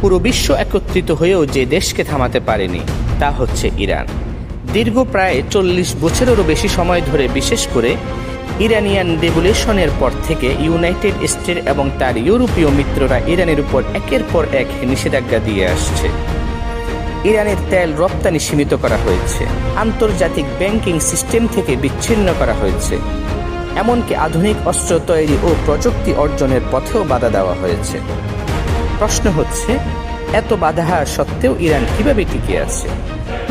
পুরো বিশ্ব একত্রিত হয়েও যে দেশকে থামাতে পারেনি তা হচ্ছে ইরান। দীর্ঘ প্রায় 40 বছরেরও বেশি সময় ধরে, বিশেষ করে ইরানিয়ান রেভলিউশনের পর থেকে ইউনাইটেড স্টেটস এবং তার ইউরোপীয় মিত্ররা ইরানের উপর একের পর এক নিষেধাজ্ঞা দিয়ে আসছে। ইরানের তেল রপ্তানি সীমিত করা হয়েছে, আন্তর্জাতিক ব্যাংকিং সিস্টেম থেকে বিচ্ছিন্ন করা হয়েছে, এমনকি আধুনিক অস্ত্র তৈরি ও প্রযুক্তি অর্জনের পথেও বাধা দেওয়া হয়েছে। প্রশ্ন হচ্ছে, এত বাধা সত্ত্বেও ইরান কিভাবে টিকে আছে?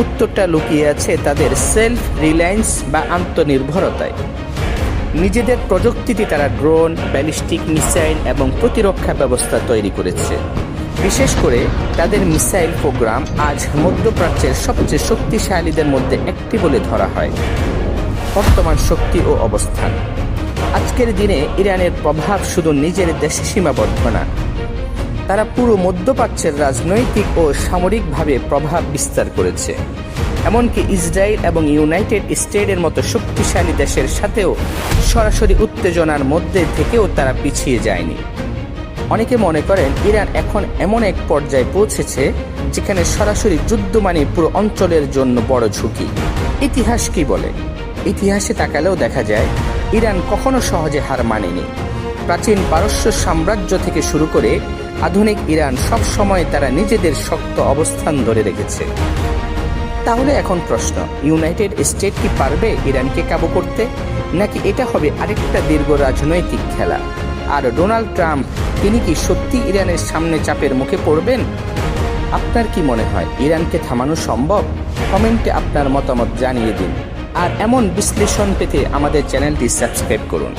উত্তরটা লুকিয়ে আছে তাদের সেলফ রিলায়েন্স বা আত্মনির্ভরতায়। নিজেদের প্রযুক্তিতে তারা ড্রোন, ব্যালিস্টিক মিসাইল এবং প্রতিরক্ষা ব্যবস্থা তৈরি করেছে। বিশেষ করে তাদের মিসাইল প্রোগ্রাম আজ মধ্যপ্রাচ্যের সবচেয়ে শক্তিশালীদের মধ্যে একটি বলে ধরা হয়। বর্তমান শক্তি ও অবস্থান। আজকের দিনে ইরানের প্রভাব শুধু নিজের দেশে সীমাবদ্ধ না, তারা পুরো মধ্যপ্রাচ্যের রাজনৈতিক ও সামরিকভাবে প্রভাব বিস্তার করেছে। এমনকি ইসরায়েল এবং ইউনাইটেড স্টেটসের মতো শক্তিশালী দেশের সাথেও সরাসরি উত্তেজনার মধ্যে থেকেও তারা পিছিয়ে যায়নি। অনেকে মনে করেন ইরান এখন এমন এক পর্যায়ে পৌঁছেছে যেখানে সরাসরি যুদ্ধ মানে পুরো অঞ্চলের জন্য বড় ঝুঁকি। ইতিহাস কি বলে? ইতিহাসে তাকালেও দেখা যায় ইরান কখনো সহজে হার মানেনি। প্রাচীন পারস্য সাম্রাজ্য থেকে শুরু করে আধুনিক ইরান সব সময় তারা নিজেদের শক্ত অবস্থান ধরে রেখেছে। তাহলে এখন প্রশ্ন, ইউনাইটেড স্টেটস কি পারবে ইরানকে কাবু করতে, নাকি এটা হবে আরেকটা দীর্ঘ রাজনৈতিক খেলা? আর ডোনাল্ড ট্রাম্প, তিনি কি সত্যি ইরানের সামনে চাপের মুখে পড়বেন? আপনার কি মনে হয় ইরানকে থামানো সম্ভব? কমেন্টে আপনার মতামত জানিয়ে দিন। আর এমন বিশ্লেষণ পেতে আমাদের চ্যানেলটি সাবস্ক্রাইব করুন।